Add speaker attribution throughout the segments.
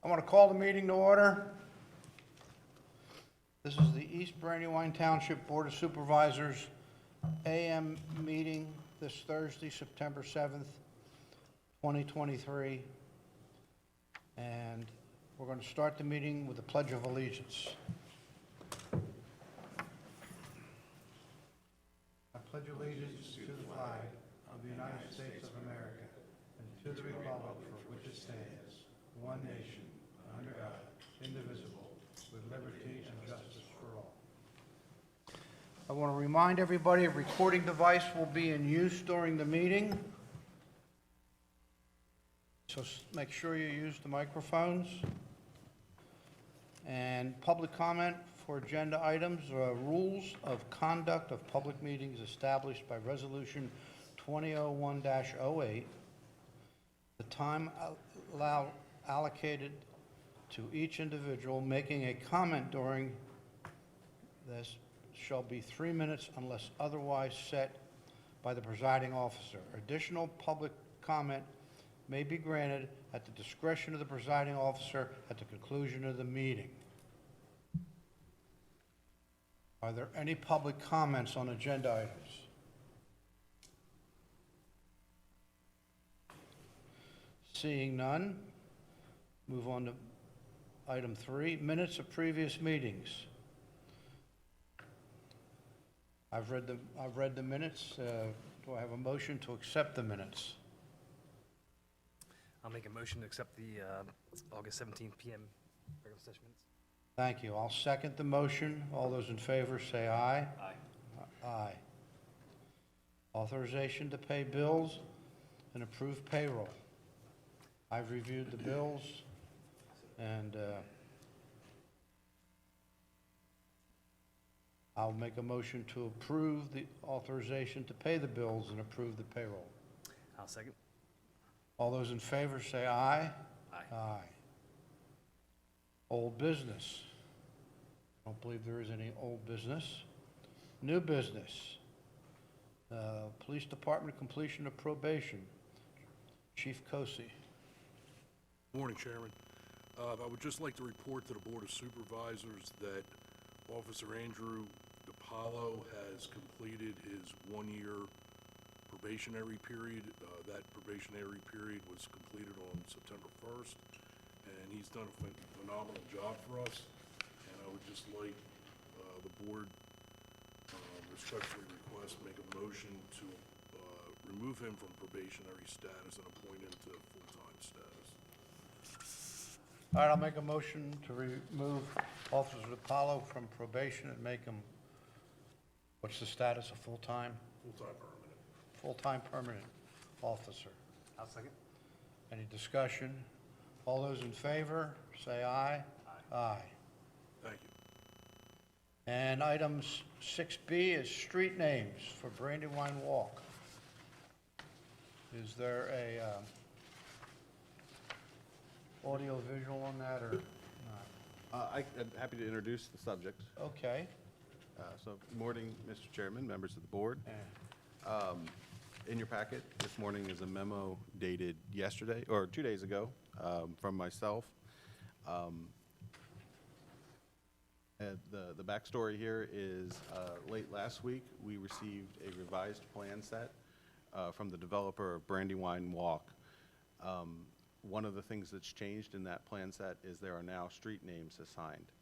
Speaker 1: I want to call the meeting to order. This is the East Brandywine Township Board of Supervisors AM meeting this Thursday, September 7th, 2023. And we're going to start the meeting with the Pledge of Allegiance. I pledge allegiance to the flag of the United States of America and to the republic for which it stands, one nation, under God, indivisible, with liberty and justice for all. I want to remind everybody a recording device will be in use during the meeting. So make sure you use the microphones. And public comment for agenda items, rules of conduct of public meetings established by Resolution 2001-08. The time allocated to each individual making a comment during this shall be 3 minutes unless otherwise set by the presiding officer. Additional public comment may be granted at the discretion of the presiding officer at the conclusion of the meeting. Are there any public comments on agenda items? Seeing none, move on to item 3, minutes of previous meetings. I've read the minutes. Do I have a motion to accept the minutes?
Speaker 2: I'll make a motion to accept the August 17th PM regular session minutes.
Speaker 1: Thank you. I'll second the motion. All those in favor say aye.
Speaker 2: Aye.
Speaker 1: Aye. Authorization to pay bills and approve payroll. I've reviewed the bills, and I'll make a motion to approve the authorization to pay the bills and approve the payroll.
Speaker 2: I'll second.
Speaker 1: All those in favor say aye.
Speaker 2: Aye.
Speaker 1: Aye. Old business. I don't believe there is any old business. New business. Police Department completion of probation. Chief Kosi.
Speaker 3: Morning, Chairman. I would just like to report to the Board of Supervisors that Officer Andrew DiPaolo has completed his one-year probationary period. That probationary period was completed on September 1st, and he's done a phenomenal job for us. And I would just like the Board respectfully request, make a motion to remove him from probationary status and appoint him to full-time status.
Speaker 1: All right, I'll make a motion to remove Officer DiPaolo from probation and make him, what's the status of full-time?
Speaker 3: Full-time permanent.
Speaker 1: Full-time permanent officer.
Speaker 2: I'll second.
Speaker 1: Any discussion? All those in favor, say aye.
Speaker 2: Aye.
Speaker 1: Aye.
Speaker 3: Thank you.
Speaker 1: And item 6B is street names for Brandywine Walk. Is there a audio visual on that or not?
Speaker 4: I'm happy to introduce the subject.
Speaker 1: Okay.
Speaker 4: So, good morning, Mr. Chairman, members of the board.
Speaker 1: Yeah.
Speaker 4: In your packet this morning is a memo dated yesterday, or 2 days ago, from myself. And the backstory here is late last week, we received a revised plan set from the developer of Brandywine Walk. One of the things that's changed in that plan set is there are now street names assigned.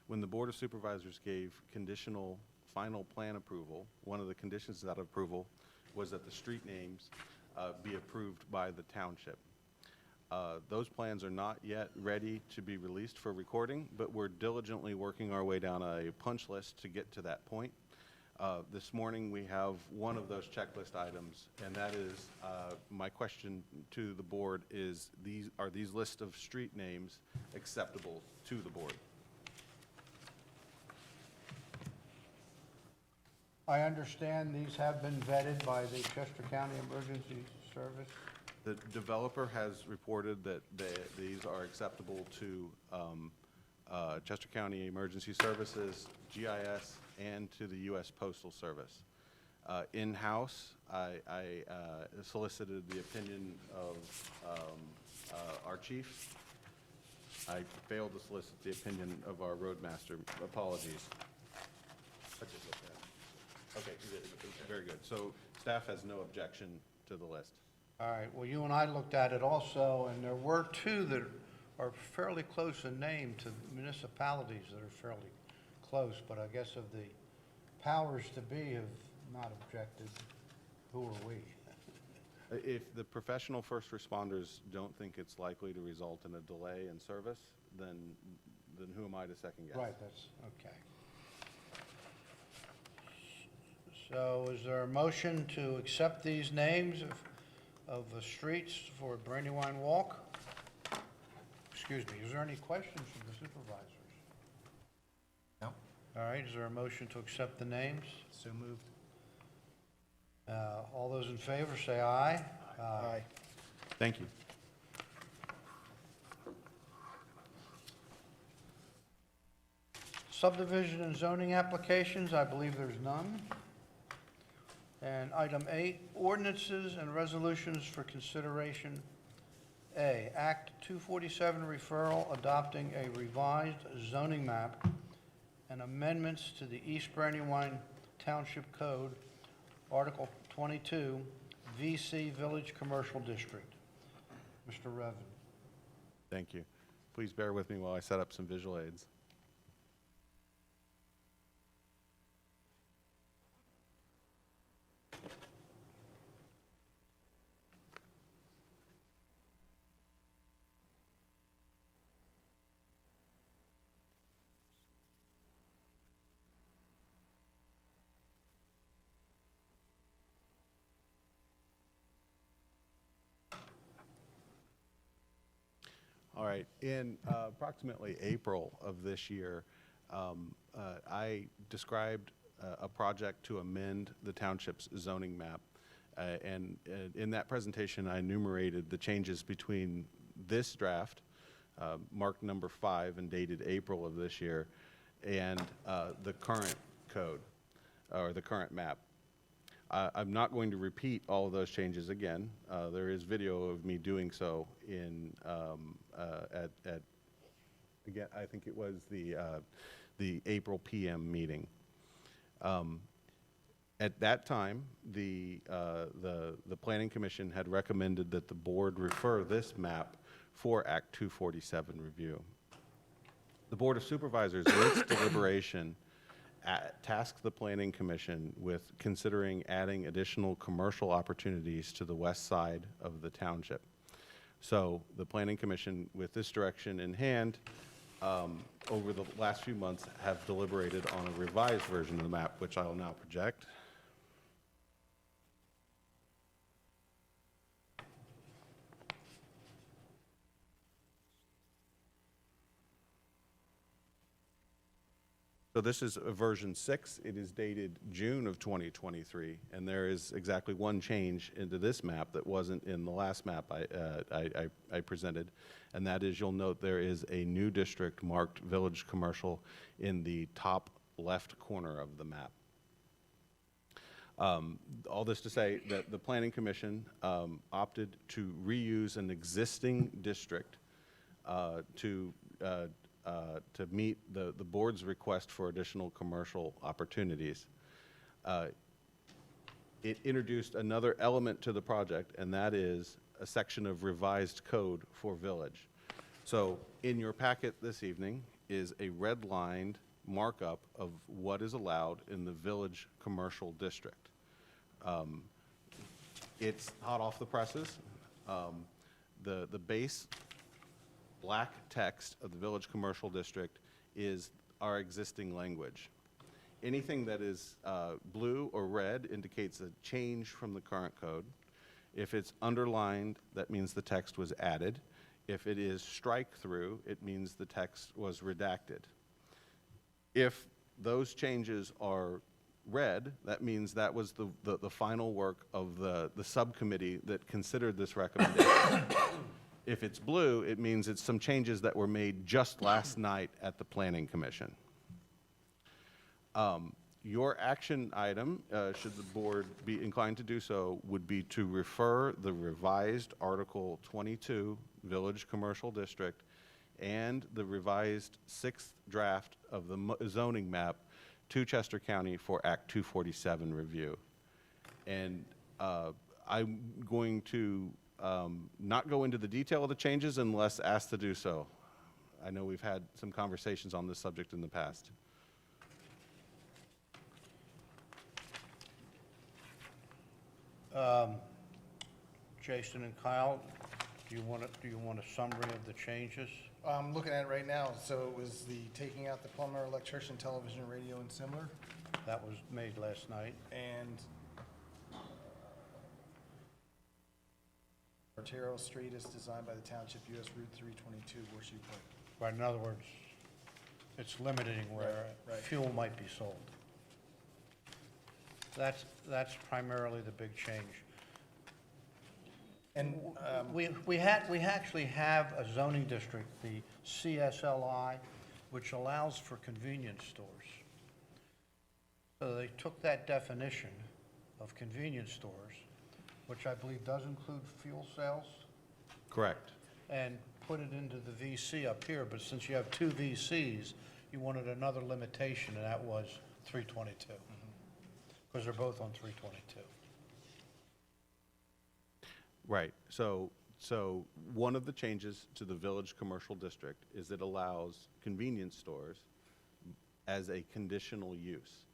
Speaker 4: When the Board of Supervisors gave conditional final plan approval, one of the conditions of that approval was that the street names be approved by the township. Those plans are not yet ready to be released for recording, but we're diligently working our way down a punch list to get to that point. This morning we have one of those checklist items, and that is my question to the board is, are these list of street names acceptable to the board?
Speaker 1: I understand these have been vetted by the Chester County Emergency Service.
Speaker 4: The developer has reported that these are acceptable to Chester County Emergency Services, GIS, and to the U.S. Postal Service. In-house, I solicited the opinion of our chief, I failed to solicit the opinion of our roadmaster. Apologies. Let's just look at it. Okay, very good. So staff has no objection to the list.
Speaker 1: All right, well, you and I looked at it also, and there were two that are fairly close in name to municipalities that are fairly close, but I guess of the powers to be have not objected. Who are we?
Speaker 4: If the professional first responders don't think it's likely to result in a delay in service, then who am I to second guess?
Speaker 1: Right, that's, okay. So is there a motion to accept these names of the streets for Brandywine Walk? Excuse me, is there any questions from the supervisors?
Speaker 5: No.
Speaker 1: All right, is there a motion to accept the names?
Speaker 5: So moved.
Speaker 1: All those in favor, say aye.
Speaker 5: Aye.
Speaker 4: Thank you.
Speaker 1: Subdivision and zoning applications, I believe there's none. And item 8, ordinances and resolutions for consideration. A, Act 247 referral adopting a revised zoning map and amendments to the East Brandywine Township Code, Article 22, VC Village Commercial District. Mr. Revan.
Speaker 4: Thank you. Please bear with me while I set up some visual aids. All right, in approximately April of this year, I described a project to amend the township's zoning map. And in that presentation, I enumerated the changes between this draft, marked number 5 and dated April of this year, and the current code, or the current map. I'm not going to repeat all of those changes again. There is video of me doing so in again, I think it was the April PM meeting. At that time, the Planning Commission had recommended that the board refer this map for Act 247 review. The Board of Supervisors, in its deliberation, tasked the Planning Commission with considering adding additional commercial opportunities to the west side of the township. So the Planning Commission, with this direction in hand, over the last few months have deliberated on a revised version of the map, which I will now project. So this is version 6. It is dated June of 2023, and there is exactly one change into this map that wasn't in the last map I presented, and that is, you'll note there is a new district marked Village Commercial in the top left corner of the map. All this to say that the Planning Commission opted to reuse an existing district to meet the board's request for additional commercial opportunities. It introduced another element to the project, and that is a section of revised code for village. So in your packet this evening is a red-lined markup of what is allowed in the village commercial district. It's hot off the presses. The base black text of the Village Commercial District is our existing language. Anything that is blue or red indicates a change from the current code. If it's underlined, that means the text was added. If it is strike-through, it means the text was redacted. If those changes are red, that means that was the final work of the subcommittee that considered this recommendation. If it's blue, it means it's some changes that were made just last night at the Planning Commission. Your action item, should the board be inclined to do so, would be to refer the revised Article 22 Village Commercial District and the revised 6th draft of the zoning map to Chester County for Act 247 review. And I'm going to not go into the detail of the changes unless asked to do so. I know we've had some conversations on this subject in the past.
Speaker 1: Jason and Kyle, do you want a summary of the changes?
Speaker 5: I'm looking at it right now. So it was the taking out the plumber, electrician, television, radio, and similar.
Speaker 1: That was made last night.
Speaker 5: And Arterial Street is designed by the Township, US Route 322, Horseshoe Point.
Speaker 1: Right, in other words, it's limiting where
Speaker 5: Right, right.
Speaker 1: fuel might be sold. That's primarily the big change.
Speaker 5: And
Speaker 1: We actually have a zoning district, the CSLI, which allows for convenience stores. So they took that definition of convenience stores, which I believe does include fuel sales,
Speaker 4: Correct.
Speaker 1: and put it into the VC up here, but since you have two VCs, you wanted another limitation, and that was 322, because they're both on 322.
Speaker 4: Right. So one of the changes to the village commercial district is it allows convenience stores as a conditional use.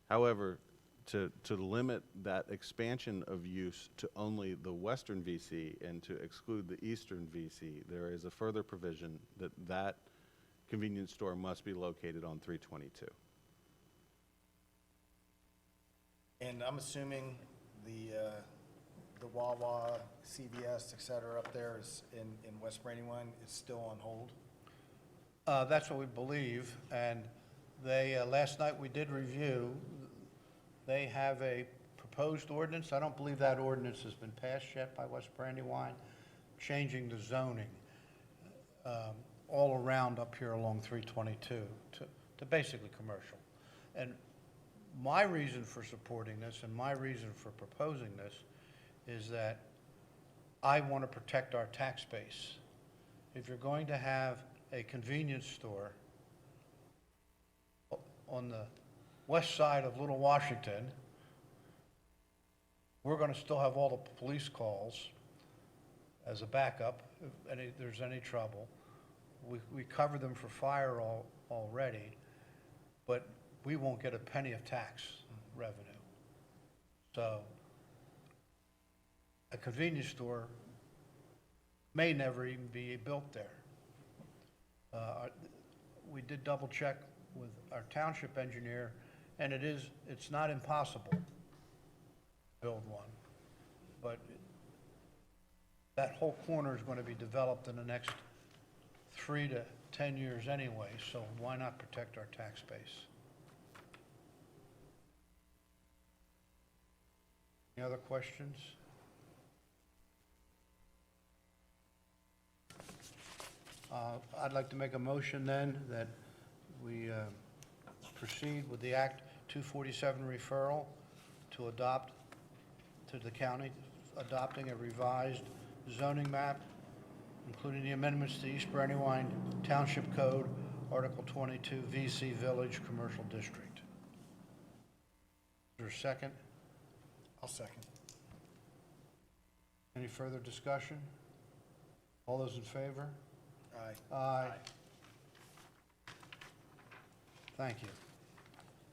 Speaker 4: However, to limit that expansion of use to only the western VC and to exclude the eastern VC, there is a further provision that that convenience store must be located on 322.
Speaker 5: And I'm assuming the Wawa, CVS, et cetera, up there is in West Brandywine is still on hold?
Speaker 1: That's what we believe, and they, last night we did review, they have a proposed ordinance. I don't believe that ordinance has been passed yet by West Brandywine, changing the zoning all around up here along 322 to basically commercial. And my reason for supporting this and my reason for proposing this is that I want to protect our tax base. If you're going to have a convenience store on the west side of Little Washington, we're going to still have all the police calls as a backup if there's any trouble. We cover them for fire already, but we won't get a penny of tax revenue. So a convenience store may never even be built there. We did double check with our township engineer, and it's not impossible to build one, but that whole corner is going to be developed in the next 3 to 10 years anyway, so why not protect our tax base? Any other questions? I'd like to make a motion then that we proceed with the Act 247 referral to adopt, to the county, adopting a revised zoning map, including the amendments to East Brandywine Township Code, Article 22, VC Village Commercial District. Is there a second?
Speaker 5: I'll second.
Speaker 1: Any further discussion? All those in favor?
Speaker 5: Aye.
Speaker 1: Aye. Thank you.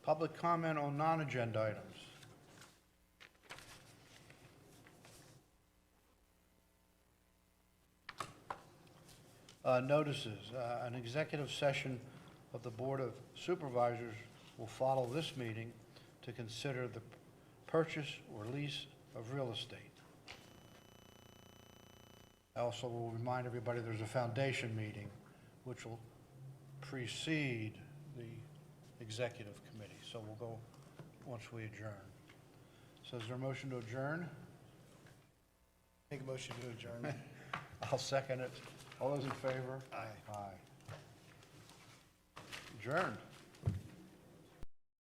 Speaker 1: Public comment on non-agenda items. Notices. An executive session of the Board of Supervisors will follow this meeting to consider the purchase or lease of real estate. I also will remind everybody there's a foundation meeting which will precede the executive committee. So we'll go once we adjourn. So is there a motion to adjourn?
Speaker 5: Make a motion to adjourn.
Speaker 1: I'll second it. All those in favor?
Speaker 5: Aye.
Speaker 1: Aye. Adjourned.